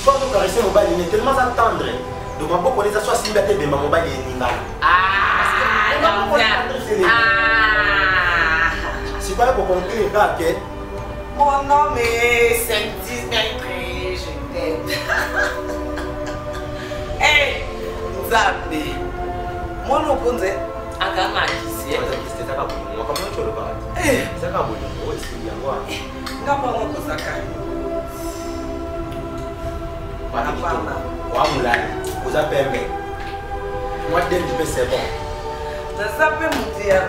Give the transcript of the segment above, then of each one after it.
Soit de caresser mon bail, il est tellement attendre. Donc, ma beaucoup les assois si bête, mais mon bail est ningal. C'est pas pour conclure les gars, ok? Mon nom est Saint-Disney, je t'aime. Hey, Nzambe. Mon nom est Agama Kisi. C'est ça, comment tu le parles? C'est ça, c'est bien. Vous avez moi, c'est bon. Ça peut me dire,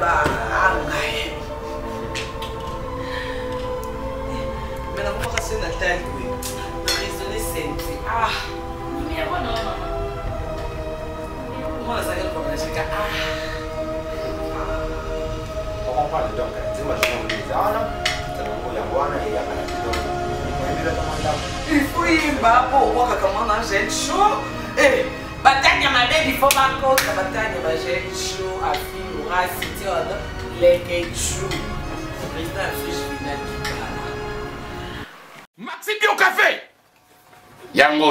mais la conversation Nathalie, raisonner senti. Mais bon, non. Moi, ça vient comme je dis. On parle donc, dis-moi, je vais vous dire, il faut y aller pour voir comment on a jeune chaud. Eh, bataille ma bébé, il faut pas qu'on bataille ma jeune chaud à Filora City on les chou. Président Fishbina qui parle. Maxi Bio Café. Yango.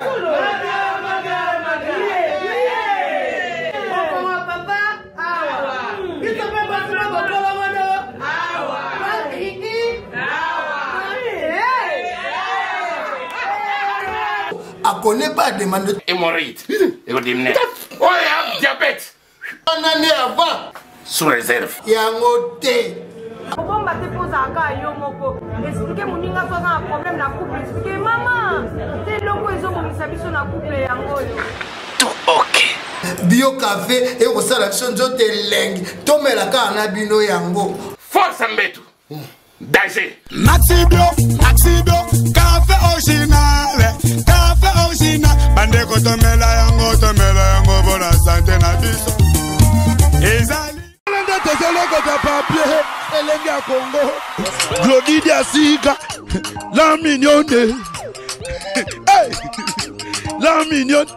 A connaît pas demande Hémorroïde. Et vous dites, oh, il y a diabète. une année avant. Sous réserve. Il y a un côté. Pourquoi on te pose un cas et expliquez mon ninga soit un problème dans le couple. Expliquez maman. C'est le coup ils ont mis sa vie sur la couple et Tout ok. Bio café et au salation de langue. Tomé la cana bino yango. Force Mbetu. Danger. Maxi Bio, café original. Café original. Bande ko tomela yango pour la santé na biso. Ezali. Tezele ko ta papier. Elenga Congo. Glody Diasika. La mignonne. Hey. La mignonne.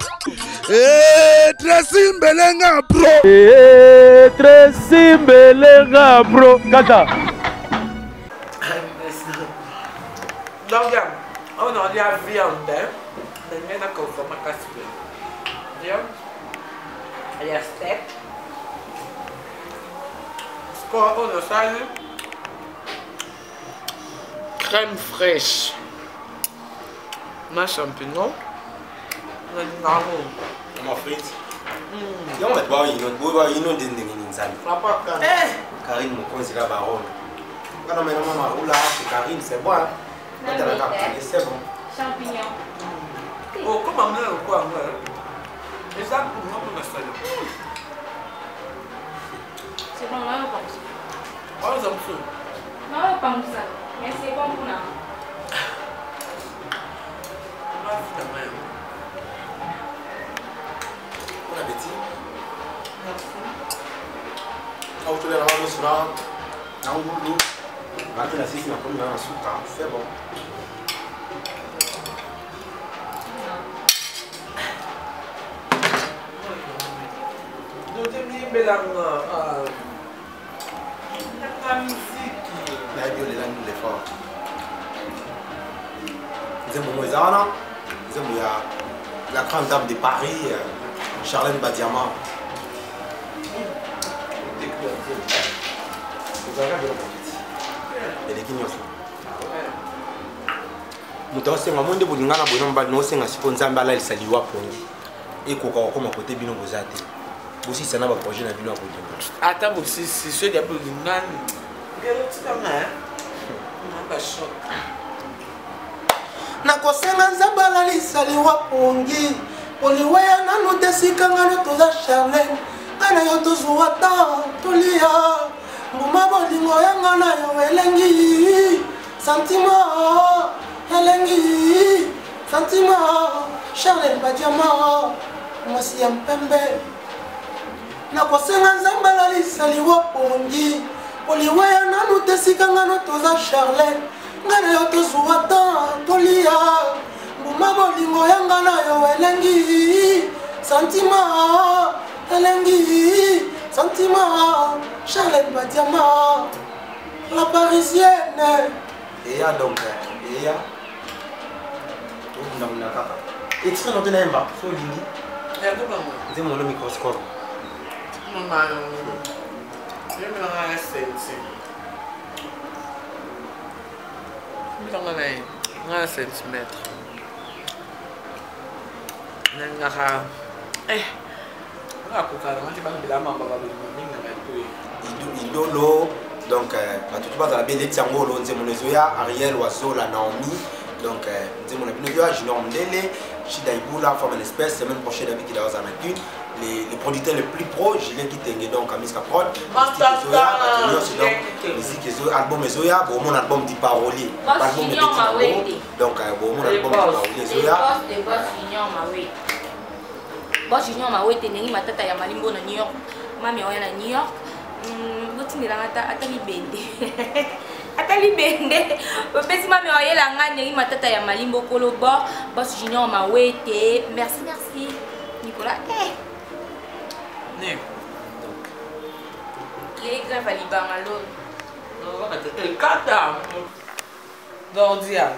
Tracy Mbelenga Pro. Tracy Mbelenga Pro. Kata. Donc, on a la viande, mais il y a un peu de casse. Il y a steak. On a salé. Crème fraîche. Ma champignon. On a du marron. Ma frite. Il y a un peu de Karine, mon conseil là, baron. Quand on met maman là, c'est Karine, c'est bon. C'est bon. Champignons. Oh, comment on a quoi? Et ça, pour moi, on a salé. C'est bon, là, on pense. Oh, ça me saoule. Non, on pense ça. Mais c'est bon pour nous. Bon appétit. Merci. Quand tu es là, on se rend. On boulot. Maintenant, la six, on a comme un sucre. C'est bon. La musique. La bio, les amis, l'effort. Vous aimez mon Vous aimez la grande dame de Paris, Charlène Badiama. Vous avez bien compris. Et les guignols. Nous avons un monde de Boulingana, nous avons un sponsor à Saliwa pour et qu'on comme à côté de nos beaux aussi, c'est un projet de la attends, si ceux qui ont besoin de Nakosenga nzambala lisaliwa pongi. Poliweya nanu desika ngano toza Charlène. Ngana yo tozuwa ta tolia. Mbuma bolingo yanga na yo elengi. Sentiment elengi. Sentiment Charlène Badiama. Mwasi ya mpembe. Nakosenga nzambala lisaliwa pongi. Poliweya nanu desika ngano toza Charlène. Ngana yo tozuwa ta tolia. Mbuma bolingo yanga na yo elengi. Sentiment elengi. Sentiment Charlène Badiama. La parisienne. Et ya donc, et ya. Tout le monde a extrait dans ton aimba. So lingi. C'est mon nom microscope. Maman, je me rends à sentir. Je me rends à centimètre. Idolo, donc tu vas à la belle Tiangolo, Nzemonezoya, Ariel Oiseau, la Naomi, donc Nzemonezoya, Junior Mdele, Shidaibula, Forme l'espèce, semaine prochaine avec qui dans une. Les producteurs les plus pros, Julien Kitenge, donc Amiska Prod, musique Zoya, album Zoya, mon album dit parolier. Album de donc mon album dit parolier Zoya. Boss Junior Mawete nengi matata ya malimbo na New York. Mami oya na New York. Botindela atali bende. Atali bende. Bopesi mami oya la nga nengi matata ya malimbo kolobo. Boss Junior Mawete. Merci. Nicolas. Ne. Les grèves à Liban à l'autre. Non, el kata. Donc dia.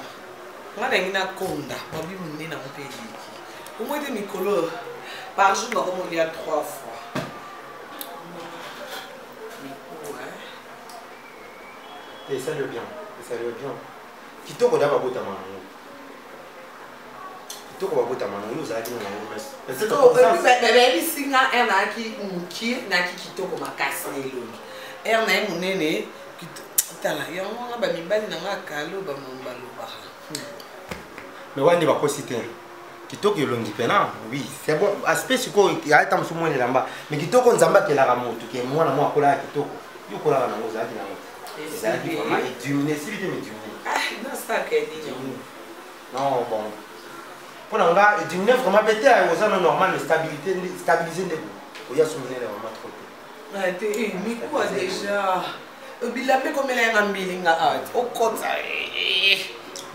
Nga nengi na konda. Babi munne na mpedi. Au moins de Nicolo. Par jour, normalement, il y a 3 fois. Et ça le bien. Kitoko d'abord bota mano. Kitoko va bota mano. Nous allons dire non. Bébé singa ena ki unki na ki kitoko makasa elongi. Ena munene tala ya mwana ba mibali na ngakalo ba mbalo ba. Mais wandi ba ko citer. Kitoko yolongi pena, oui, c'est bon. Aspect siko ya ta msumo ni lamba. Mais kitoko nzamba kelaka moto ke mwana mwa kola kitoko. Yo kola na ngoza ati na moto. Ça dit vraiment éliminer si vite mais éliminer. Ah, non ça que dit. Non, bon. Pour nga éliminer vraiment peut-être aux ans normal mais stabiliser les. Oya soumener vraiment trop. Ah, t'es mais quoi déjà? Bilambe comme elle a ngambili nga art. Au kota.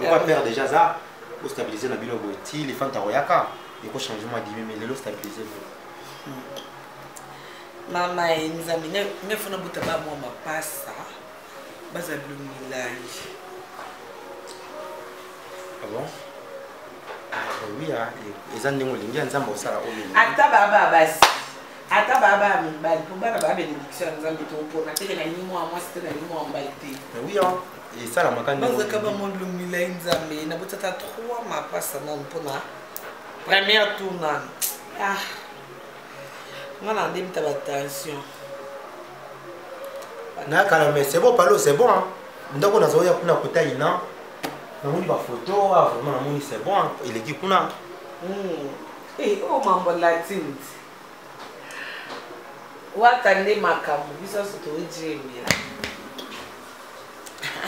On va perdre déjà ça. Pour stabiliser la bilan boiti les fans taroyaka et pour changement d'image mais le stabiliser mama nzamine ne fona buta ba mo mapasa baza blumilai. Ah bon? Oui ah les andingo lingi nzamba osala oyo ata baba basi ata baba mbali pour baba ba bénédiction nzambe to pour na tele na ni moi c'était na ni moi mbali te. Oui ah et ça la makani baza ka ba mo blumilai nzambe na buta 3 mapasa non pona première tour nan ah ngana ndimta ba tension na kala mais c'est bon palo c'est bon hein ndako na zoya kuna kotai na moni ba photo ah vraiment na moni c'est bon il est qui kuna eh oh mambo latin watande makamu biso soto ejemi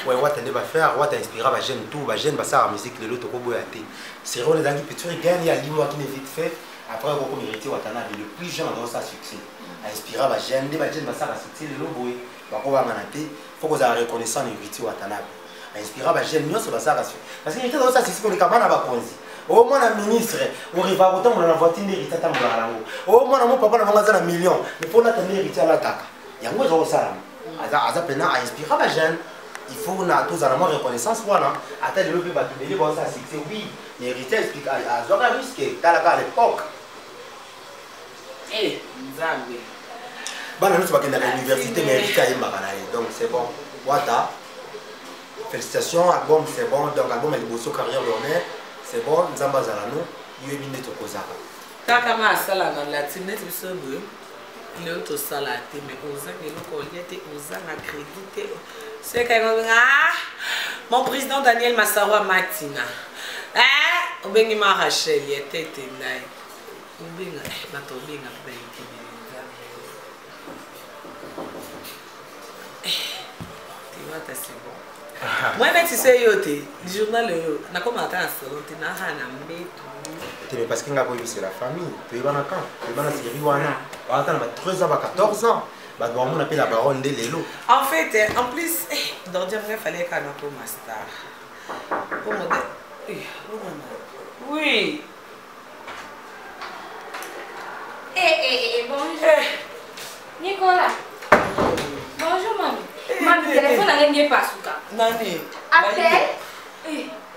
ouais watande ba faire wata inspirer ba jeune tout ba jeune ba ça musique le loto ko boyaté c'est rôle dans qui petit gagne à limo qui ne vite fait après on mériter watana le plus jeune dans sa succès inspirer ba jeune ba ça succès le lobo ba ko ba manaté faut que ça reconnaissant héritier watana inspirer ba jeune nyonso ba ça parce que héritier dans sa succès ko likabana ba konzi au moins un ministre on riva autant on a voiture d'héritier ta mbarango au moins mon papa na manga na million mais pour la tenir héritier la taka yango zo ça aza pena à inspirer ba jeune il faut qu'on a tous en reconnaissance voilà à tel le peut battre les bon ça c'est oui l'héritier explique à Zora risque à l'époque eh nzambe bana nous va à l'université mais héritier est maranaï donc c'est bon wata félicitations album c'est bon donc album est beau carrière d'honneur c'est bon nzamba zalano yebi neto kozaka kaka ma sala na latine net biso bo il est au salate mais oza que le collier oza na crédit c'est quand mon président Daniel Massaroua Matina hein obengi ma Rachel était nai obenga na to benga ba tu vois ta c'est bon moi même si c'est yoté le journal na comme attends c'est na hana mbetu mais parce que c'est la famille tu es dans le camp tu es dans la série wana attends 13 ans 14 ans bah on appelle la baronne de Lelo en fait en plus dans dire vrai fallait qu'on a comme star pour modèle oui bonjour Nicolas bonjour maman maman téléphone n'a rien pas souka nani appel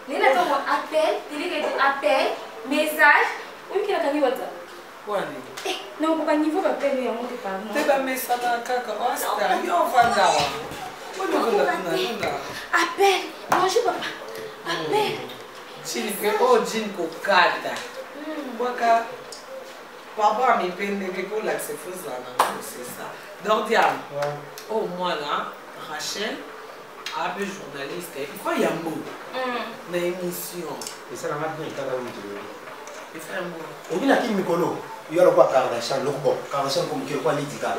Nina appel télé appel Message. Oui, qui a gagné WhatsApp. Kwani? Non, pour un niveau va payer un monte par non. Teba message na kaka osta. Yo vanda wa. Appelle. Bonjour papa. Appelle. Chini pe o jin ko kata. Waka. Papa mi pende ke ko la se faisant c'est ça. Donc diam. Oh moi là, Rachel a peu journaliste, il faut y un mot. Na émission. Et ça la m'a bien kaka mutulu. Il fait un mot. Obina ki mikolo. Yo lo kwa Kardashian lokbo. Kardashian comme que quoi litika.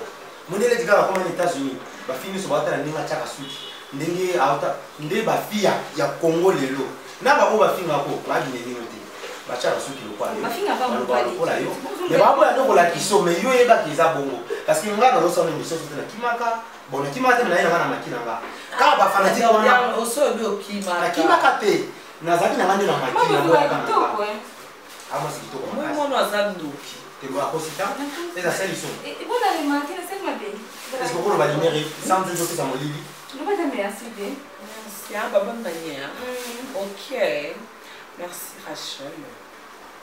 Monele litika comme aux États-Unis. Ba fini so bata ninga chaka suki. Ndenge auta nde ba fia ya Congo lelo. Na ba ko ba finga ko ba bine ni ngote. Ba chaka suki lo kwa. Ba finga ba mo kwa yo. Mais ba bo ya ndoko la kiso mais yo yeba kiza bongo. Parce que nga dans son émission sur la kimaka. Bon kimaka te na ina na makina nga. Ka ba fanatika wana oso bi kimaka. Kimaka te. Nazaki na ngande na makina ngo ya kana. Ama sikitoko. Moi mon azandoki. Tu vois, Cosita, c'est la seule issue. Et vous allez manger, c'est ma belle. Est-ce que vous le validez sans deux autres dans mon lit? Je vais te merci bien. Merci, à bonne manière. Ok. Merci Rachel,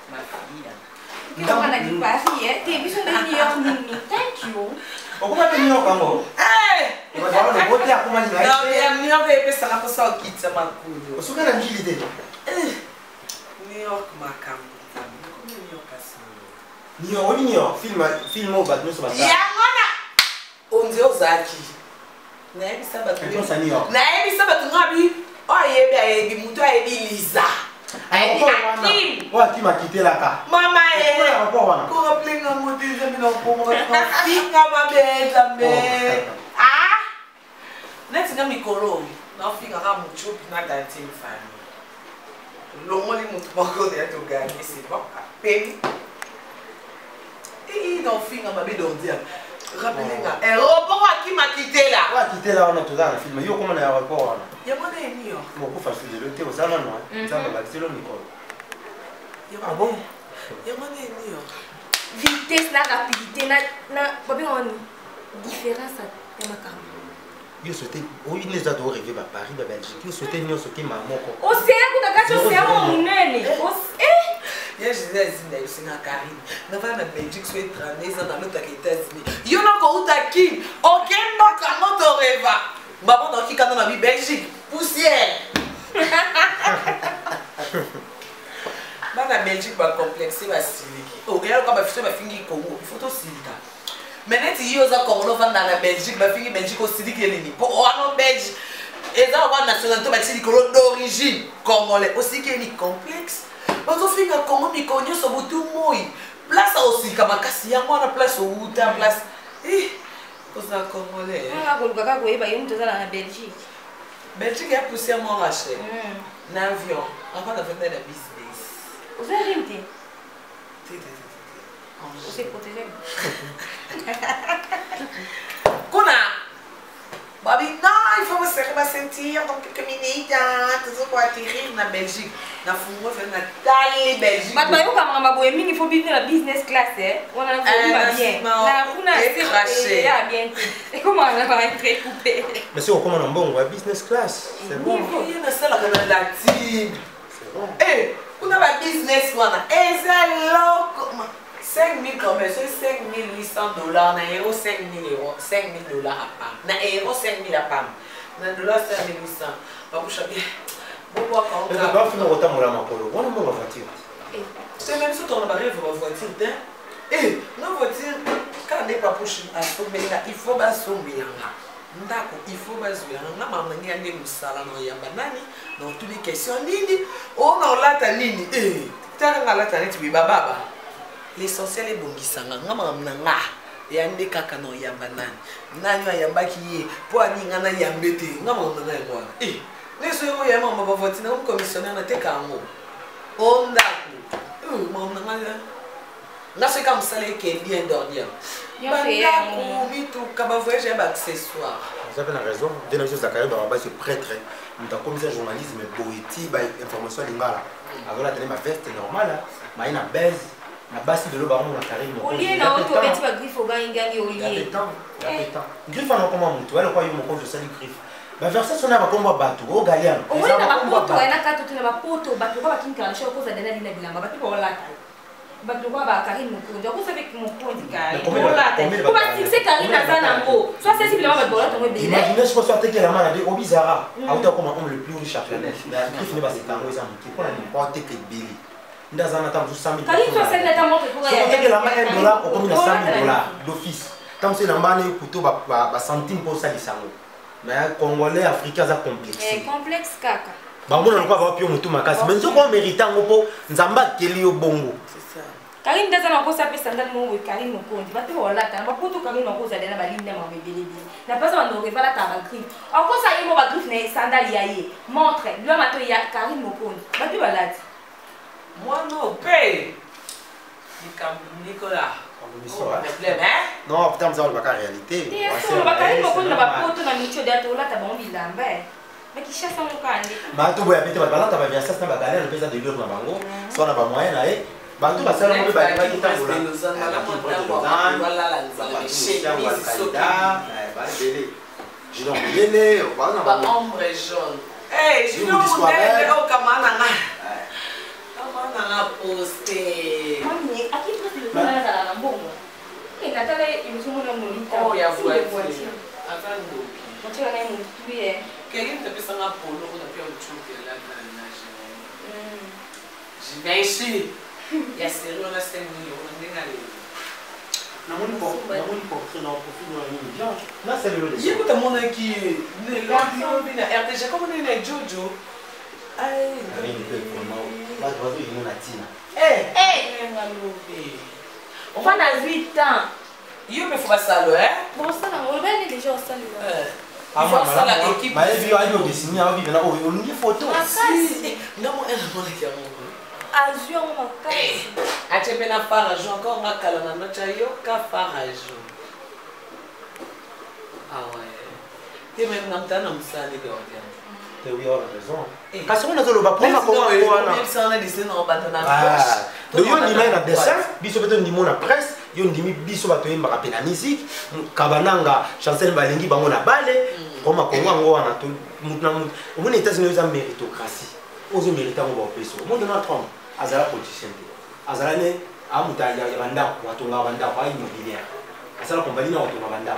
ma fille. Quand on a dit Paris, tu es besoin de New York, Nini. Thank you. Pourquoi tu es New York, Ambo? Eh! Tu vas voir le côté à comment il a été. Non, mais New York est ça pour ça qu'il ça m'a coulé. Vous souvenez de l'agilité? New York m'a camé. New York, film au Batman sur la table. Yangona! On dit aux Zaki. Naïbi Sabatou. Naïbi Sabatou, Nabi. Oh, il y a des Lisa. Ouais, qui m'a quitté là-bas. Maman, pour rappeler que mon Dieu, je me pour mon fille, ma belle, ah? Next, je me colo. Non, fille, on a mon chou, puis on a daté une famille. Le monde est mon trop de tout gagner, c'est bon. Peine. Et non, fille, on m'a dit dire. Rappelez-moi. Aéroport qui m'a quitté là. Ouais, quitté là, on a tout dans le film. Yo, comment l'aéroport là? Il y a mon ami. Bon, pour faire le thé aux Allemands, non? Ça va, c'est le micro. Ah bon? Il y a mon ami. Vitesse, la rapidité, pas bien on différence à ma carte. Yo sauté, oui, les ados rêver à Paris, à Belgique. Yo sauté, nous sauté maman. Océan, vous avez caché océan, mon nez. Je disais, c'est une Karine. Nous avons en Belgique, soit étranger, dans l'autre États-Unis. Il y a encore où qui? Aucun mot comment tu rêves. Maman, dans qui quand on a mis Belgique? Poussière. Dans la Belgique, va complexer, va siliki. Oh, regarde quand ma fille va finir Congo. Il faut aussi silika. Maintenant, si vous avez Congo dans la Belgique, va finir Belgique au siliki. Pour on Belgique. Et ça, on va nationalité, va siliki d'origine congolais. Aussi qu'il est complexe. Parce que finga Congo mi konyo so butu moi. Place aussi kama kasi ya mwana place au ta place. Kosa congolais. Ah ko luka ko eba yum tozala na Belgique. Belgique a poussé mon rachet. N'avion. On va faire de la business. Vous avez rimté. On s'est protégé. Kona Babi, non, il faut me sentir dans quelques minutes, tout pour atterrir en Belgique. Dans le fond, dans Belgique. Maintenant, il faut vivre la business class. On a bien. Et comment on va être coupé? Mais si on commande un bon, on va business class. C'est bon. Il y a ça la team. Eh, on a la business one. Et c'est loco. 5 000 comme ça, 5 800 $, na euro 5 000 €, 5 000 $ à PAM. Na euro 5 000 à PAM. Na dollar 5 800. Babu chaque. Bobo quand on va finir autant mon makolo. On a mon voiture. C'est même si on a arrivé à voiture d'un. Eh, nos voitures quand on n'est pas pour chez il faut pas sommer là. Ndako, il faut pas jouer. Na mama ni ande musala no yamba nani dans toutes les questions nini. On a la ta nini. Eh, tanga la ta nini baba. L'essentiel est bon qui s'en va. Nga yande kaka no yamba nani. Nani wa yamba ki po ani ngana yambete. Nga mama na ngwa. Eh, neso yo yamba mama votina comme commissionnaire na teka ngo. Onda ku. Mama ngala. Nga se comme ça les qui bien dormir. Banda ku mitu kaba voyage ba accessoire. Vous avez raison. Dès la chose de la carrière dans la base prêtre. Nous avons commissaire journalisme poétique, information lingala. Alors là tenez ma veste normale, ma ina baise. Na basi de l'obaron la carrière. Olié na auto beti ba griffe au ganga ngani olié. Il y a des temps. Griffe en comment mutu. Elle quoi yo mon compte je sais griffe. Ba verset sona ba komba bato o galian. O mona ba poto ena kato tuna ba poto bato ba kinka sho ko za dena dina bilamba bato ba olata. Bato ba ba Karine Mokonzi. Ko sabe que Mokonzi kai. Olata. Ko ba fixe Karine na sana ngo. Soit c'est simplement ba olata ngo bele. Imaginez ce qu'on soit que la maladie au bizarre. A autant comme on le plus riche à planète. Qui finit par se tango ça qui pour la n'importe que beli. Ndazana tam 100 000. Karine soit celle na montre pour ya. Que la main $1 au comme $100 000 d'office. Tant c'est na mbane couteau ba centime pour ça lisango. Mais Congolais, Africains, ça complexe. Complexe kaka. Bango na kwa ba pio mutu makasi. Mais nzoko mérita ngopo nzamba keli yo bongo. C'est ça. Karine ndazana ko sa pesa ndani mo Karine Mokonzi. Bato olata, ba poto Karine Mokonzi dena ba linda ma bebele bien. Na pas on aurait pas la tabagriffe. Encore ça yemo ba griffe na sandali yaye. Montre, lui mato ya Karine Mokonzi. Bato balati. Moi non paye. Nicolas. Non, putain, ça va pas réalité. C'est pas Karine Mokonzi na ba poto na micho de olata ba bilamba. Mais qui chasse mon kande. Ba to boya pete ba balata ba verset na ba galère pesa de l'euro na bango. So na ba moyen na e. Ba to ba sala mo ba kita ngola. Voilà la je donc yele, ba ombre jaune. Eh, je non mo dele o kamana nga. Kamana nga poster. Mami, aqui tu não vai na bomba. Quem tá tele eu sou uma mulher. Oh, ya voiture. Attends. Mochila na muito bien. Quem tá pensando na polo, na pior chuva lá na nagem. Jivenchi. Ya sério na semana, não tem nada. Na muito pouco, não profilo na minha. Na sério. E eu tô mandando aqui, lá na RTG como nem é Jojo. Ai, mas você viu na Tina. On va dans 8 ans. Eu me fui salo, Bon ça on va aller déjà au salon. Mas viu aí o desse ao vivo na o não foto. Não é não que é Azul uma casa. A тебе na faraju encore uma cala na noite eu ka faraju. Ah ouais. Tem mesmo não tá não sabe de onde. Tem raison. Parce qu'on a zolo ba prendre comment on a. Même ça on a dit non ba na poche. Donc yo ni na dessin, biso beto ni mona presse, yo ni biso ba to yemba rapela musique, kabananga chancel balengi bango na bale, comme Congo ngo wana to mutna mut. On est États-Unis za méritocratie. Ozo mérita ngo ba peso. Mo Donald Trump azala politicien. Azala ne amuta ya banda ko atonga banda ko ayi immobilière. Azala compagnie na atonga banda.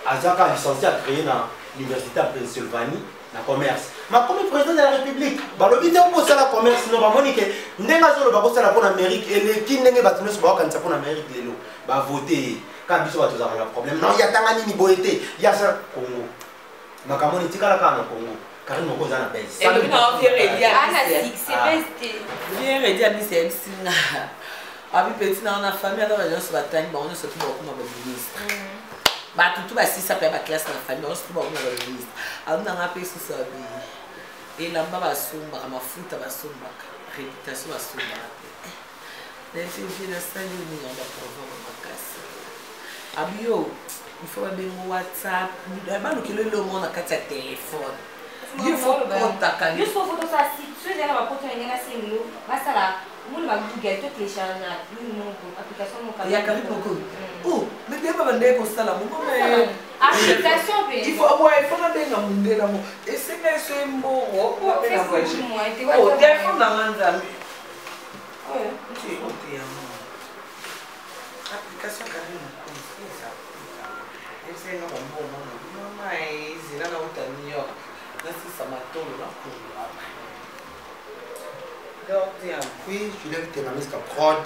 Azaka licencié à créer na l'université de Pennsylvanie. Na commerce. Ma comme président de la République, balobi te pour ça la commerce non ba monique ndenga zolo ba ko sala pour Amérique et les qui ndenge ba tuneso ba kanisa pour Amérique lelo ba voter ka biso ba tozaka na problème non ya tanga nini boyete ya sa Congo makamoni tikala kana Congo Karine Mokonzi na base ça le non virer dia ana c'est best virer dia mi c'est singa abi petit na na famille dans les gens ba tang ba on se trouve comme ba ministre ba tutu ba sisa pe ba classe na famille on se trouve comme ba ministre ana na pe so sabi et là bas basumba mafuta basumba réputation basumba les filles de saint ni on va pouvoir makasi abio il faut bien WhatsApp ba lokelo le monde na kati ya téléphone il faut contacter juste pour photo ça si tu es dans la photo ngena singu basala mun ba Google to télécharger na mon application mon ya Karine Mokonzi oh mais bien ba ndeko sala mo application pe il faut ouais il faut bien na mundela mo et c'est que c'est bon on peut la voyager oh téléphone na nzambi ouais c'est côté application Karine Mokonzi ça et c'est no bon non mais zira na uta New York na si samatolo na kula donc oui je voulais que tu m'amènes qu'à prod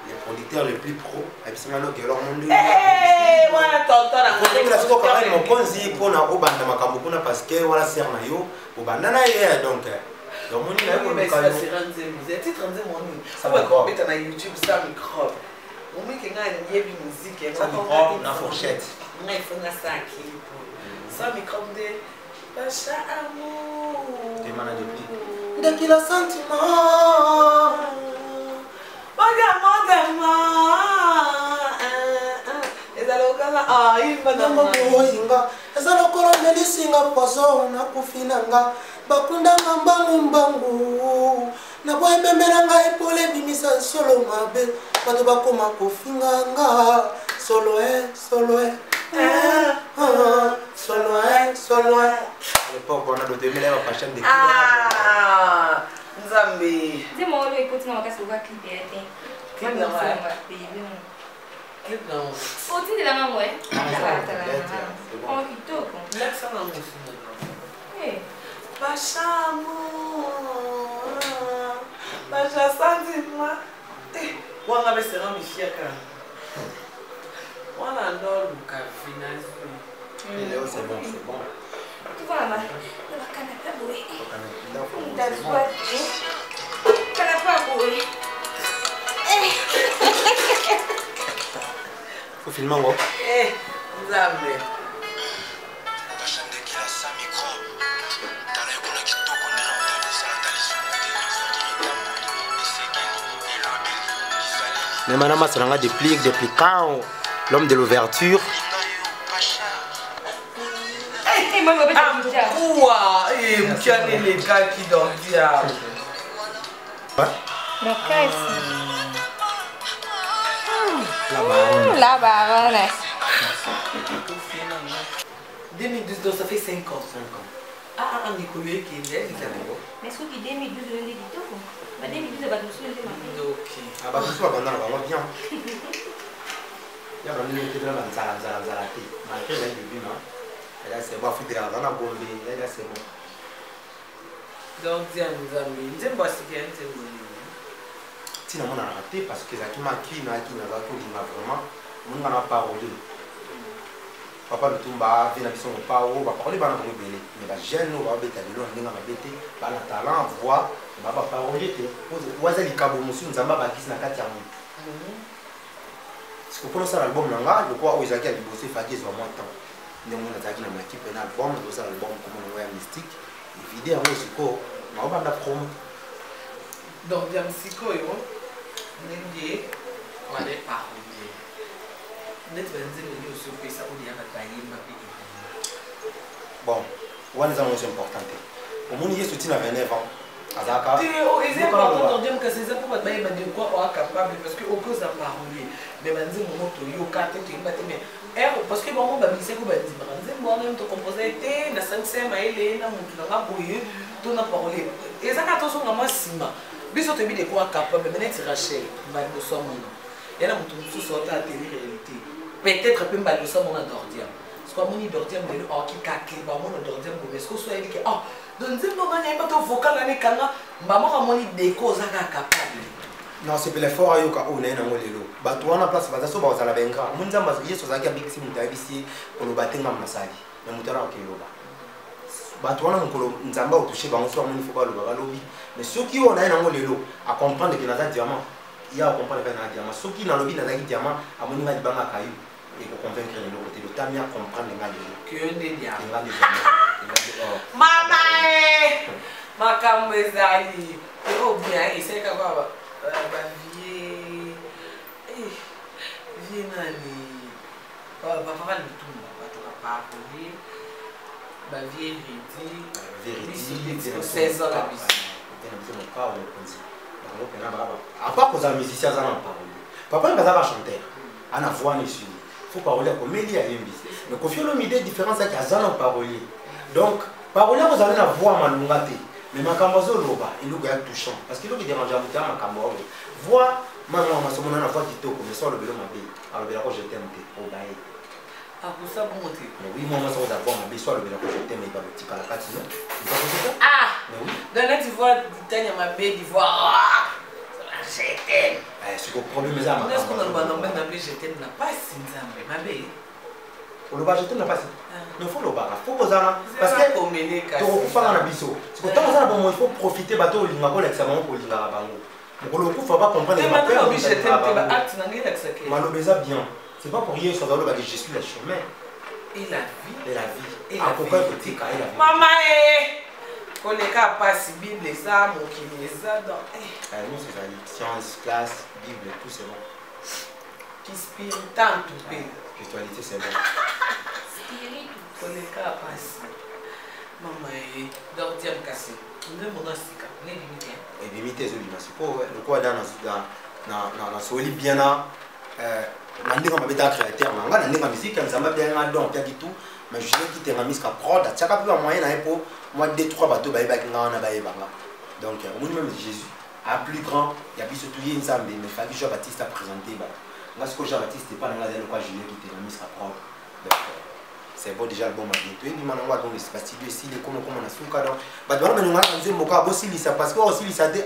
les producteurs les plus pro absolument que leur monde eh voilà tonton la soko Karine Mokonzi pona obanda makambo kuna parce que voilà ser na yo obanda na ye donc moni na yo mais c'est rendu vous êtes rendu mon ça va mettre na YouTube ça micro on met que ngani yebi musique ça micro na fourchette ngai fona ça qui ça micro de Pacha amour des manas de prix de qui le sentiment Maga ezalokala imbadamba boyinga ezalokolo melisinga poso na kufinanga bakundanga mbangu na boyembemelanga epole bimisa solo mabe bato bakoma kofinganga solo Sois loin. À l'époque, on a de 2000 euros par chaîne de Ah, Nzambe. Dis-moi, le écoute, non, qu'est-ce que vous avez clipé? Clip dans ma clip dans Oh, tu es là, ouais. Oh, qui toque. Là, ça n'a pas de Bachamo. Bacha sentiment. On a baissé un mifiaka. On a l'or du café. C'est bon, c'est bon. Tu vois là-bas, il va canapé boué. Il t'a soigné. Canapé boué. Faut filmer moi. Nzambe. Mais maintenant, c'est un dépliquant, l'homme de l'ouverture. Ouah, mkiane les gars qui dorment. La baronne. 2012, ça fait 5 ans. Ah, Nicolas qui est mais ce qui 2012, on est dit tout. Mais 2012, va nous soulever ma vie. Ok. Ah bah tout ça, on va bien. Il y a un minute de la malade, malgré le début, non? Là, c'est bon, il faut dire, on a bombé, là, c'est bon. Donc, dis à nos amis, dis moi ce qu'il y a, c'est bon. Si on a raté, parce que ça qui m'a qui n'a vraiment, on n'a pas parlé. Papa le tumba, vient à son pao, va parler, va nous bénir. Mais la jeune, on va bêter, on va bêter, va la talent, voix, on va parler. Vous avez les cabos, nous avons pas qui n'a qu'à tirer. Parce que pour ça, l'album, je crois que Isaac a bossé, fatigué, c'est vraiment temps. Nous avons attaqué dans ma équipe, un album, nous avons l'album comme on voit mystique. Et vidéo, c'est quoi? On va la promo. Donc, il y a un psycho, on va les parler. Bon, on est important. Au monde, il y a soutien à 29 ans. C'est important de dire que c'est ça pour être quoi on est capable parce que au cause de parler mais banzi mon moto yo kate tu imate mais parce que bon ba bise ko banzi banzi moi même to composer te na sanse maile na mutu na boye to na parler et ça ka to so ngama sima biso te bi de quoi capable mais net Rachel ba do so mon et na mutu so so ta télé réalité peut-être pe ba do so mon dordiam parce que mon dordiam de o ki kake ba mon dordiam ko mais ce que so dit que ah donc c'est pas mal pas ton vocal là kanga maman ramoni déco ça capable. Non, c'est pour l'effort à yoka on est dans le lot. Bah toi on a place baza so ba za la benga. Mun zamba yeso za kia big sim tabisi pour le batenga masali. Na mutara ke yoba. Bah toi on a nkolo nzamba utoucher ba on so amoni faut ba lo ba lobi. Mais ceux qui on a dans le lot à comprendre que naza diamant. Il y a à comprendre que naza diamant. Ceux qui dans lobby naza diamant amoni nga dibanga kayu et pour convaincre les autres le temps à comprendre les gars. Que des diamants. Mama makambo ezali oh bien iseka baba vie vie nani baba papa le tout ba pas parler ba vie vérité 16 ans la bise à part cause musicien ça n'en parle papa il va chanter ana voix ni sur faut parler comme il y a une bise mais confie l'homme idée différence avec azana parolier donc parolier vous allez la voix malungate mais makambazo loba il nous gagne touchant parce que le qui dérange à muta makambo voix maman ma somona na voix kitoko mais ça le belo mabe alors bela ko je t'aime au baé ah pour ça bon monter oui moi ça va voix mabe soit le bela ko je t'aime il va petit à la partie non ah mais oui dans la voix d'Itania mabe d'ivoire je t'aime c'est que problème ça ma est-ce qu'on a le nom na je t'aime na pas sinzambe mabe le bas je t'aime na pas il faut le bar, il faut poser parce que tu vas faire un biseau. C'est que il faut profiter bateau linga pour l'examen pour linga bango. Pour le coup, faut pas comprendre les malobeza bien. C'est pas pour rien sur le bas que je suis le chemin. Et la vie. Et la vie. Et la vie. Maman koleka passe Bible ça mon qui les a dans nous c'est ça science classe Bible tout c'est bon. Qui spiritant tout pays. Spiritualité c'est bon. Koleka passe maman dordiam cassé nous mon asika les limiter et limiter celui là c'est pour le quoi dans soli bien là nandinga mabeta créateur manga nandinga musique nzamba bien donc puis tout mais je sais qui te musique prod tchaka plus moyen na pour moi 2-3 bateaux ba kinga na ba yebanga donc mon même Jésus à plus grand il y a biso tout nzambe mais faki Jean Baptiste a présenté ba nga ce que Jean Baptiste pas dans la quoi Julien qui te musique prod donc c'est bon déjà album à bientôt et dimana ngwa donc c'est studio ici les comme on a souka donc ba dora menunga nzembo ka bosi lisa parce que aussi lisa de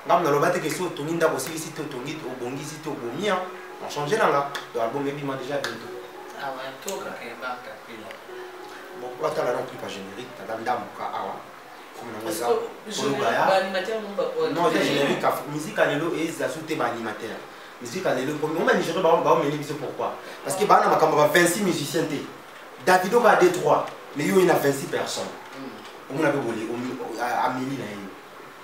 ngam na lobate que so toninda bosi lisi to tongi to bongi si to bomia on change là l'album est bien déjà bientôt ah ouais tout ka ba ka pila bon là tu non plus pas générique tu as dame ka awa comme on ça ba animateur non ba non c'est générique musique alelo et ça sous ba animateur musique alelo comme on m'a géré ba mener biso pourquoi parce que ba na makamba 26 musiciens té Davido va D3 mais yo il a 26 personnes on a volé Amélie là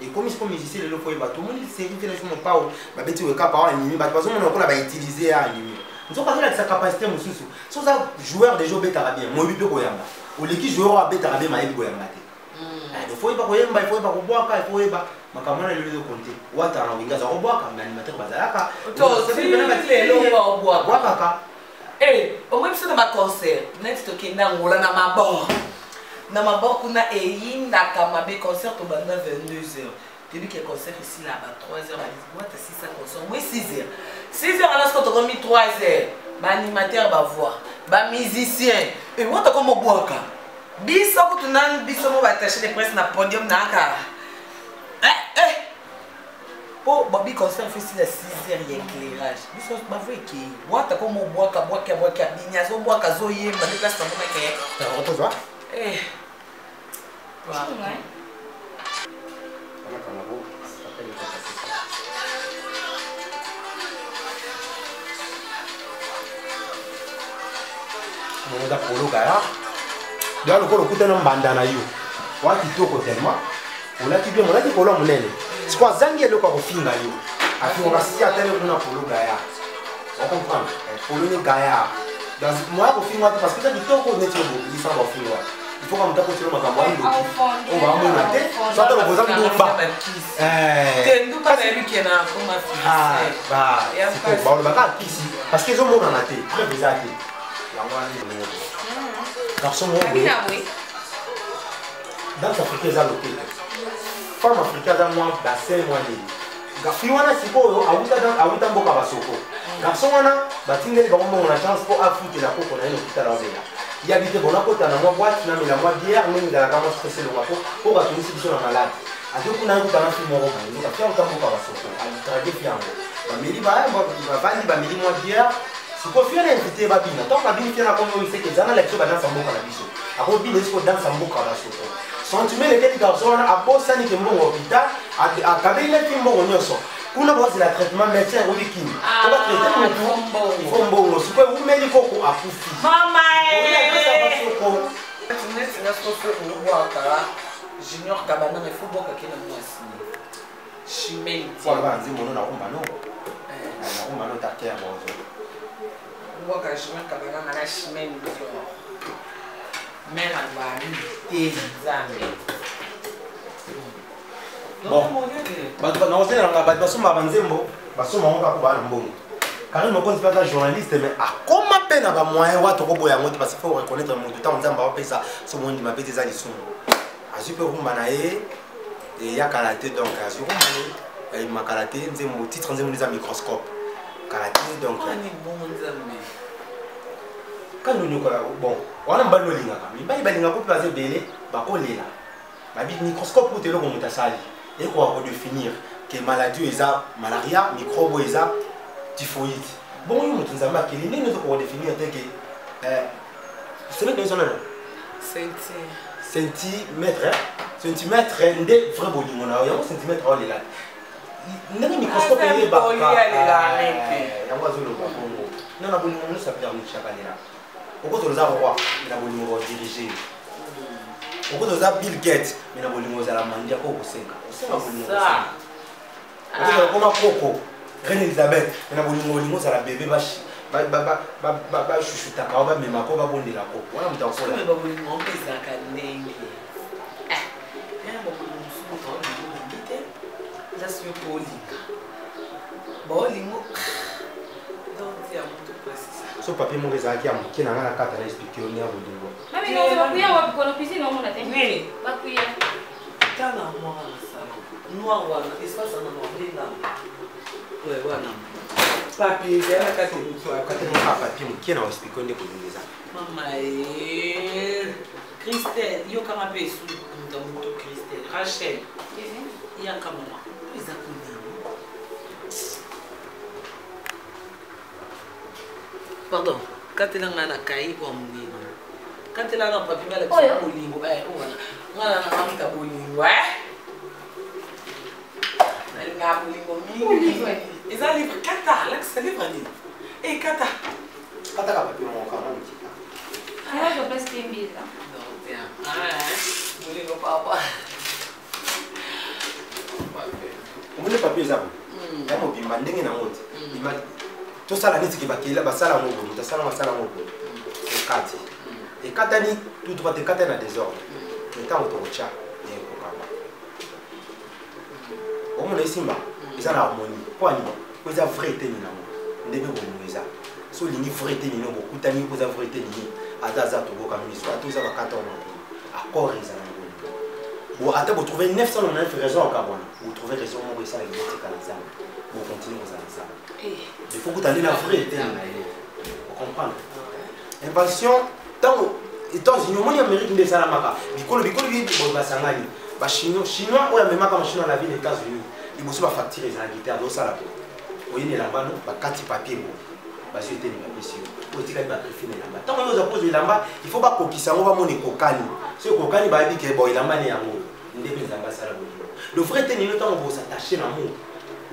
et comme ils sont musiciens le faut ba tout le monde c'est une fait mon pas ba beti we ka pa animer ba parce que on a utiliser à animer nous sommes pas là sa capacité mususu so ça joueur de jeu beta bien moi bi ko yamba o leki joueur a beta bien ma ko yamba te il faut pas ko yamba il faut pas ko boaka il faut pas makamana le de compter wata na winga za ko boaka na animateur bazalaka to c'est bien le lo ba boaka ka au moins ça dans ma concert net to kenda ngola na mabor na mabor kuna eyinda kama be concert to banda 22h début que concert ici là bas 3h ba moi ta 6h concert moi 6h 6h alors quand on mis 3h ba animateur ba voix ba musicien et moi ta comme boaka biso ko tunan biso mo ba tacher de presse na podium na ka pour Bobby concert fait si la 6h éclairage biso ba vrai qui moi ta comme boaka binya zo boaka zo yemba de place na mona ke ta repose on a polo kaya dans le colo kutana mbanda na yo wa kitoko tellement on a tibia on a polo munene c'est quoi zangi le ko finga yo afi on a si atele kuna polo kaya on comprend polo ni kaya dans moi ko finga parce que ça kitoko ne tio bo ça va finga il faut qu'on tape sur le makambo on va amener la tête soit on vous a ndumba ndumba na lui qui na comme c'est bon on va pas ici parce qu'ils ont mon na tête très bizarre garçon dans Afrique za loké femme africaine za moi bassin moi ni gafi wana siko awuta mboka basoko garçon wana batingeli ba mo na chance pour Afrique la koko na hôpital en vela il habite bona kota na moi boîte na mela moi bière même dans la gamme stressé le wako pour batunisi biso na malade ajo kuna yuta na fimo ro ba ni ka mboka basoko ali trade fiango ba meli ba vandi ba meli moi bière siko fiana invité ba bina tant ba bina fiana comme il sait que zana lecture ba dans mboka na biso ako bina siko dans mboka basoko sentiment lequel garçon a bossa ni ke mbongo hôpital a kabila ki mbongo nyoso kuna bozi la traitement médecin obikini to ba traiter mutu ifo mbongo siko umeli koko akufi mama Junior Kabana mais faut boka kena mwasi chimel kwa banzi mono na kumba no na kumba no takia bozo boka Junior Kabana na chimel bozo mera bani tezame bon ba na ozela nga ba basoma banzembo basoma ngo ka ba mbongo car nous on pas journaliste mais à comment peine ba moyen wa to ko boya ngoti parce qu'il faut reconnaître mon temps nzamba ba pesa so monde ma bete za lisu azupe rumba na e ya karaté donc azuru mane ma karaté nzembo titre nzembo les microscope karaté donc ani bon nzambe quand nous bon wana mbalo linga ka mi ba linga ko placer belé ba ko lela ba bi microscope pour te le ko mutasali et ko définir que maladie eza malaria microbe eza typhoïde bon yo mutu nzamba keli nini zo ko définir te que c'est même besoin centimètre nde vrai bolingo na yo centimètre on lela ndenge microscope ye ba yango zo lo ba bongo na bolingo no ça permet chaque année là oko to za roi na bolingo diriger oko to za Bill Gates mais na bolingo za la mandia ko kosenga bolingo ça koma koko Reine Elisabeth na bolingo za la bébé ba chuchuta ka ba mema ko ba bondela ko wana mutakola ba bolingo pesa ka ndenge ya ba bolingo so to ndite za sio polika bolingo donc ya so papier moko ezalaki ya moke na ngai na kata na explike yo nia bolingo mami non bakuya wapi kono piscine omona te nini bakuya tana mwa na sala noir wana espace na noir linga ouais wana papier ezala kati kati moka papier moke na explike nde bolingo eza mama Christelle yokanga mpe esu mutu Christelle Rachel yaka mama eza kuna pardon katela nga na kai kwa mulimo katela na papi ngala kwa bolingo ona ngala na amita bolingo nga bolingo mingi eza livre kata la c'est livre ni kata ka papi mo ka mo kika je pense que mbisa non bien bolingo papa omone papi eza bo ya mobimba ndenge na ngoti tosala neti ke bakela basala ngo bolingo tosala masala ngo bolingo ekati ekatani tout droit ekata na désordre ntango tokocha ekokama omona esimba eza na harmonie po anima po eza vrai eteni nango ndenge bolingo eza so olingi vrai eteni nango okutani po eza vrai eteni nini ata aza toboka miso ata oza bakata wana accord eza na bolingo bo ata botrouve 999 raison okabwana botrouve raison moko esalaki botikala nzambe bokontinue kozala nzambe il faut que tu aies la vraie vous comprenez invention tant États-Unis au Amérique des Salamaka bikolo basangani ba chinois oya memaka machine la ville des États-Unis ils bossent pas facturer za guitare do sala ko oyine lamba no ba kati papier bo ba jeter les papiers pour dire ba préfiner lamba tant que vous posez lamba il faut pas kokisa ngo ba moni kokani ce kokani ba bi ke bo lamba ne yango ndebe za ba sala bo le vrai tenir le temps vous s'attacher na mo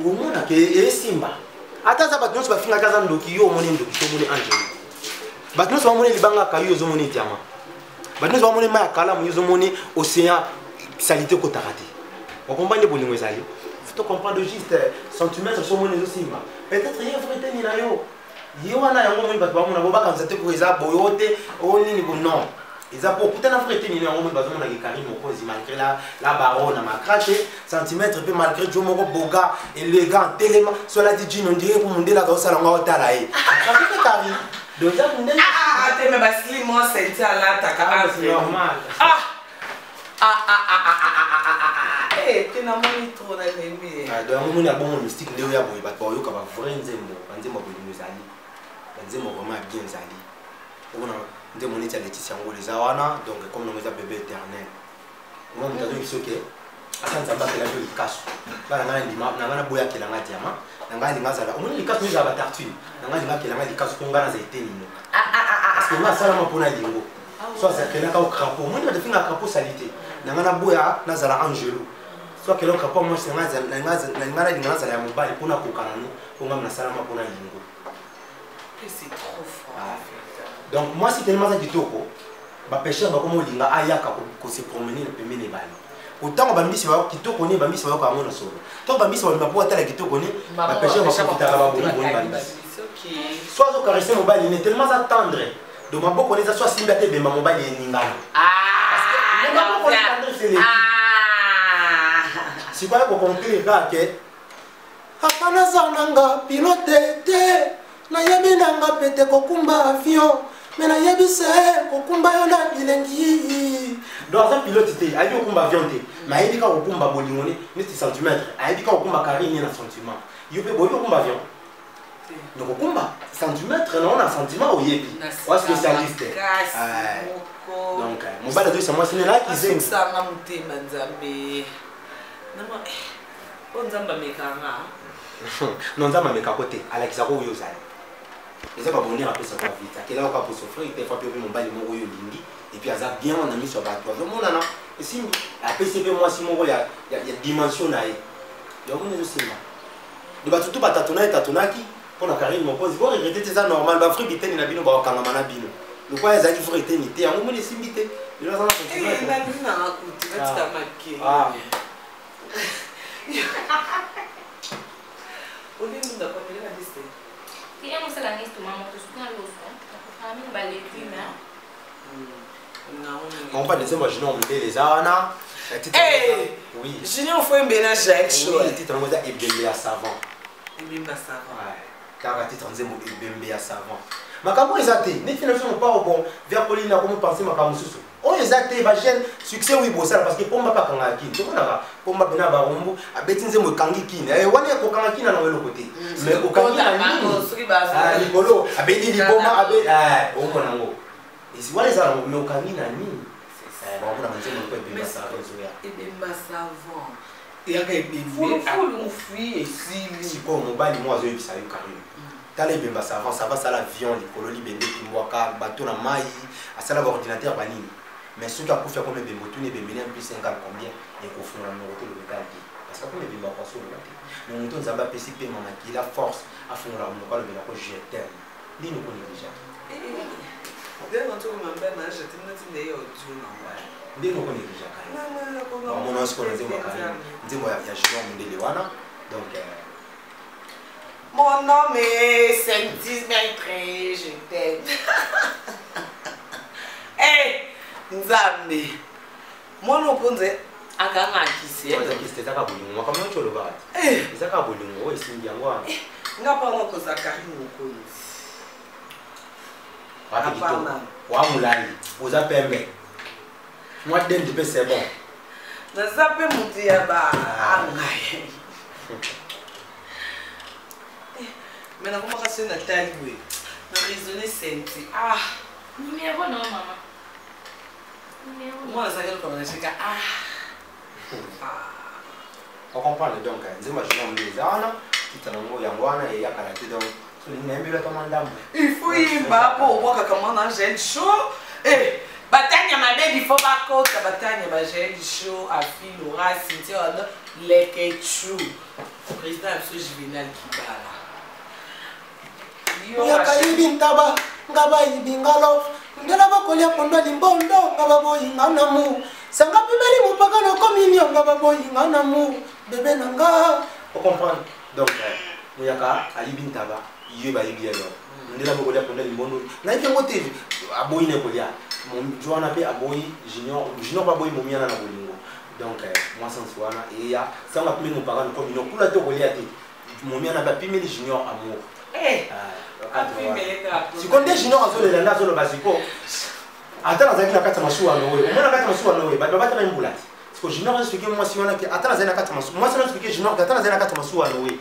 au monde que esimba ata za bato nyonso bafingaka aza ndoki yo omoni ndoki to omoni angeli bato nyonso bamoni libangaka yo ozomoni diama bato nyonso bamoni mai ya kalamu yo ozomoni océan salite okotaka te okomba nde bolingo ezali to comprendre juste centimètre so omoni ezosimba peut-être ye vrai teni na yo ye wana yango omoni bato bamona bo bakanisa te po eza boyo te onini bo non eza po kutana vrai teni na yango omoni bazomonaki Karim Mokonzi malgré la baronne na macrache centimètre pe malgré jo moko boga élégant tellement cela dit Jino ndire ko mundela ka osala ngo otala ye akake Karim donc ça mundela te me basili mo senti ala taka normal pena moni trop na nemi donc moni abongo mystique ndeyo ya boye bato bayoka ba vrai nzembo banzembo bolingo ezali banzembo vraiment bien ezali ona nde moni tia Laetitia Ngolo eza wana donc comme nous eza bébé éternel moi mutazo bisoke asanza bakela yo likaso bana ngana ndima na ngana boya kela ngati ama na ngana ngazala omoni likaso eza ba tartine na ngana ngakela ngati likaso ko ngana za eteni no parce que ma sala mapona lingo soit ça kela ka au crapaud moi na definga crapaud salité na ngana boya na zala angelo soit kela crapaud moi c'est ngana na ngana zala ya mobali pona kokana no ko ngana sala mapona lingo c'est trop fort donc moi c'est tellement ça kitoko ba pêcheur ba komo linga ayaka ko se promener pembeni bali autant ba mbisi ba kitoko ni ba mbisi ba ko amona solo to ba mbisi ba ma po atala kitoko ni ba pêcheur ba ko kitaka ba boni ba mbisi soit zo caresser mobile ni tellement ça tendre de ma boko ni ça soit simba te bemba mobile ni ngana si quoi ko conclure ka ke hapana zananga pilote te na yebi nanga pete kokumba avion mais na yebi se kokumba yo na bilengi donc ça pilote te ayi kokumba avion te mais ayi ka kokumba bolingo ni centimètre ayi ka kokumba carré ni na sentiment yo pe boyo kokumba avion donc kokumba centimètre na on a sentiment oyebi wa spécialiste donc mon bala de c'est moi c'est là qui sait ça nga mutema nzambe nama on nzamba mekanga non nzamba mekakote alakisa ko yo zali les gens vont venir après ça va vite à quelle heure pas pour souffrir il faut que mon bali mon goyo lingi et puis ça bien on a mis sur bateau donc mon nana et si la PCP moi si mon goyo il y a dimension là et donc on est aussi là de bateau tout batatona et tatonaki pour la carrière mon pose bon regretter ça normal ba free biteni na bino ba kanga mana bino le quoi les aji free eternité on me laisse bité il va ça continuer na bina akuti batika makki on est nous d'accord mais la liste et on se la liste maman tout ce qu'on a l'autre famille ba légumes on va laisser moi je non les ana oui Junior faut un ménage avec chaud le titre on va dire ebembe ya savant ebembe savant car titre nzembo ebembe ya savant makambo ezate neti finalement pas bon vers Colina comme penser makambo susu o ezate ba jeune succès oui bosala parce que pomba pa kanga kini to kona pomba bena ba rombo abeti nzembo kangi kini wani ko kanga kini na welo côté mais ko kangi na ni likolo abedi liboma abe o mona ngo esi wale za me o kangi na ni ba mona nzembo ko ebimba savon zoya ebimba savon yaka ebimbe fulu et si ko mobali mo azo yebisa yo kangi tala ebimba savon ça va ça l'avion likolo libende kimwaka bateau na mai asala ba ordinateur banini mais ceux qui ont fait comme des motos, ils ont plus 50 combien et qu'on fait un numéro de métal. Parce que comme ils ont passé le matin, le mouton Zamba PCP m'a qui la force à faire un numéro de métal que j'ai terme. Dis nous connaît déjà. Dès qu'on trouve ma belle, je t'ai dit d'ailleurs au Dieu non ouais. Dis nous connaît déjà. Non, mon nom c'est qu'on a dit moi quand dit moi il y a Jérôme de Lewana donc mon nom est Saint-Dix Maître, je t'aime. Eh Nzambe mwana oponze akangakisi c'était ça ka bolingo moi comment tu le vois ça ka bolingo o isimbi yango ngapa ngoko zakari mokonzi apana wa mulali oza pembe moi dende pe c'est bon na zape muti ya ba angaye mais na comment ça na talibwe na raisonner senti numéro non maman. Moi, ça comme un chica. On comprend donc. Il faut y aller pour voir comment on gèle chaud. Eh, bataille ma belle, il faut pas côte, bataille ma gèle chaud, à fil, aura, Cynthia, les ketchou. Le président absolu Juvenal qui parle. Yakalibi ntaba, ngaba ibingalo. Ndela bakolia pondo limbondo ngaba boyinga namu sanga bibeli mupaka no communion ngaba boyinga namu bébé nanga on comprend donc muyaka alibi ntaba yeba yibielo ndela bakolia pondo limbondo na ife ngote aboyine kolia mon joana pe aboyi junior ba boyi momiana na bolingo donc moi sans soana et ya sanga pimeli mupaka no communion kula to kolia te momiana ba pimeli junior amour si on est junior à zone la zone basico attends la zaki na kata masuwa no we on na kata masuwa no we ba ba ta mbula parce que junior expliquer moi si on a attends la zaki na kata masuwa moi ça expliquer junior attends la zaki na kata masuwa no we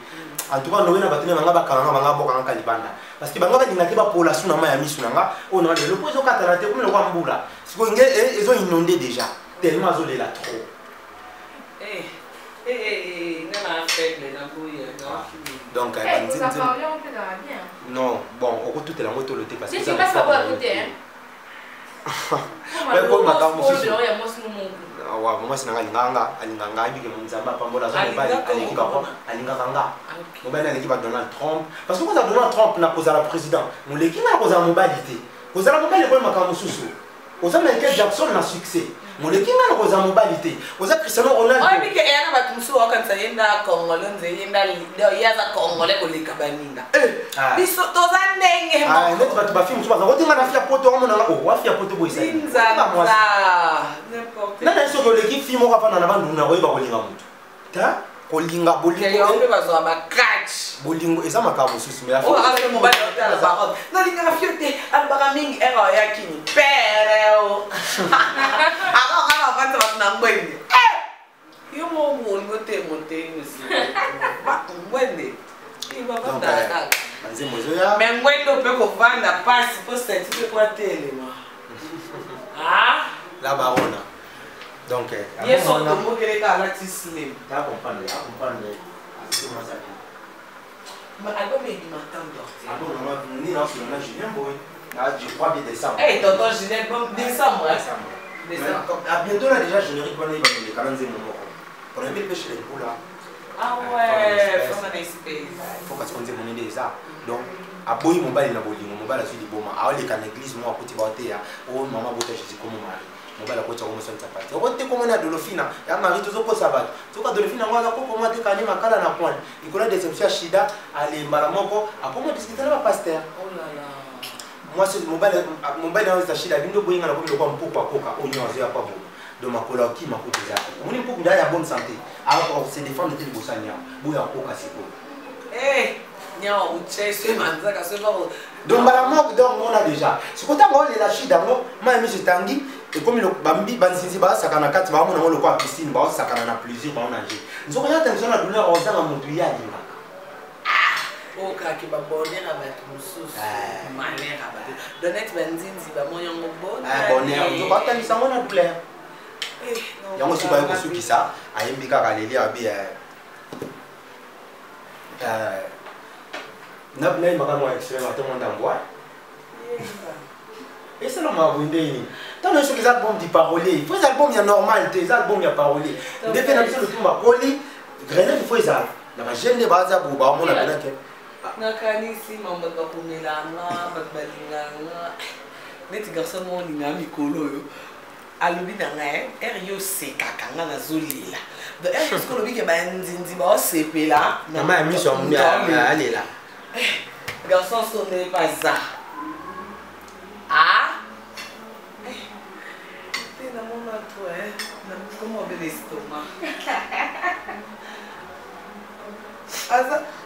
en tout cas no we na batine manga ba kanga manga boka ngaka libanda parce que banga ba dinga ke ba pola suna maya misu nanga on a le pozo kata la te comme le kwa mbula parce que nge ils ont inondé déjà tellement zone là trop donc non bon on peut tout la moto le parce que c'est pas ça à côté hein ouais comme madame monsieur wa moi c'est nganga alinganga ibike munzamba pambola zone bali alinga ko alinga kanga mobali alingi ba Donald Trump parce que quand Donald Trump na cause la président mon leki na cause la mobilité cause la mobilité ko makambo susu cause Michael Jackson na succès mon leki na cause la mobilité cause Cristiano Ronaldo oh bike yana batumsu wakanza yenda Congolais yenda yaza Congolais ko likabaninga biso tozandenge net batu ba film tubaza kotinga na fia poto mona na wa fia poto boyisa n'importe na so ko leki film ko fana na bandu na koyeba kolinga mutu ta kolinga bolingo yombe bazo ba catch bolingo eza makambo susu mais o ka mo ba na ba na linga fiote albaka mingi ero yakini pereo aka vanta na ngwende yo mo bolingo te motenisi ba ngwende iba vanda manze mozoya mais ngwendo pe ko vanda passe pour sentir quoi tele moi la barona donc yes on a mo kele ka la tislim ta comprendre c'est moi ça mais algo me di matando algo non ni là sur la Julien boy je crois bien décembre tonton Julien bon décembre à bientôt là déjà générique bonne il va les calenzer mon moko pour un peu pêcher les poules là ouais from an space faut que tu mon idée ça donc aboyi mobali na bolingo mobali asudi boma awale kana église mo akuti baote ya o mama bota Jésus comme mari mobala ko tsako mosonta pati okote ko mona dolofina ya mari tozo ko sabat toka dolofina ngwana ko ko mate kani makala na kwani ikola déception shida ale mbala moko akomo discuter na pasteur oh là là moi c'est mobile na shida bindo boyinga na ko ko mpupa koka onyo azo ya pa bo do makola ki makuti za muni mpuku ndaya bonne santé alors se défendre de bosanya boya koka siko Non, c'est ce manza ka se ba. Donc bala moko donc on a déjà. Ce côté on les lâcher d'ango, moi je tangi et comme le bambi banzinzi ba sakana kati ba mona ngolo kwa piscine ba sakana na plaisir ba nager. Nzoko ya tension na douleur ozanga mutu ya linga. O ka ki ba bonheur ba mususu. Malheur ba. Donnet banzinzi ba moyo ngobona. Bonheur, nzoko atangisa ngona douleur. Yango si ba ko suki ça, ayembi kaka leli abi n'a pas eu de expérimentation dans bois. Et c'est là ma bonne. Tant que les albums du parolier, il faut les albums normal, les albums ya parolier. Depuis la mission de tout ma poli, Grenade il faut ça. La jeune de base pour ba mon appel que. Na kanisi mamba ba kumilanga, ba balinganga. Neti garçon mon ina mikolo yo. Alobi na ngai, erio sekaka nga na zolila. De erio skolobi ke ba nzinzi ba osepela. Na ma mission mon allez là. Garçon, ce n'est pas ça. Ah? C'est dans mon toi, comment on l'estomac.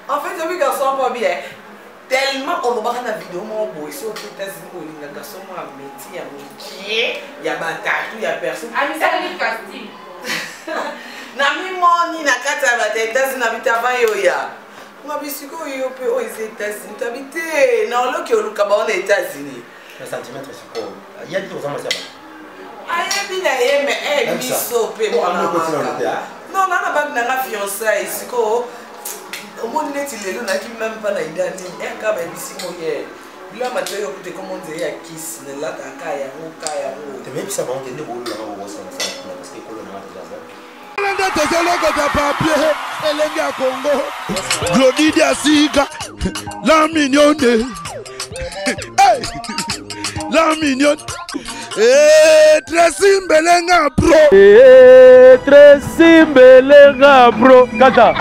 En fait, j'ai vu garçon pas bien. Tellement on va voir la vidéo, mon boy, si on peut t'assurer, il y a garçon à métier, il y a bataille, il y a personne. Ah, mais ça, c'est casting. Nami moni na kata bataille, t'as na vite avant yoya. Mabisiko yo pe aux États-Unis t'habiter non là que au Canada aux États-Unis un centimètre c'est quoi il y a dit aux hommes ça aye bi na ye mais eh biso pe mo na non na ba na fiancé isiko au monde neti lelo na ki même pas na idani e ka ba bisimo ye bila mateo kute comment dire ya kiss ne la kaka ya ngo te même ça va on tende bolo na bo ça parce que kolo na déjà Elenge ya Congo Glodidi Asika La mignonne Hey La mignonne Tracy Mbelenga bro Tracy Mbelenga bro Kata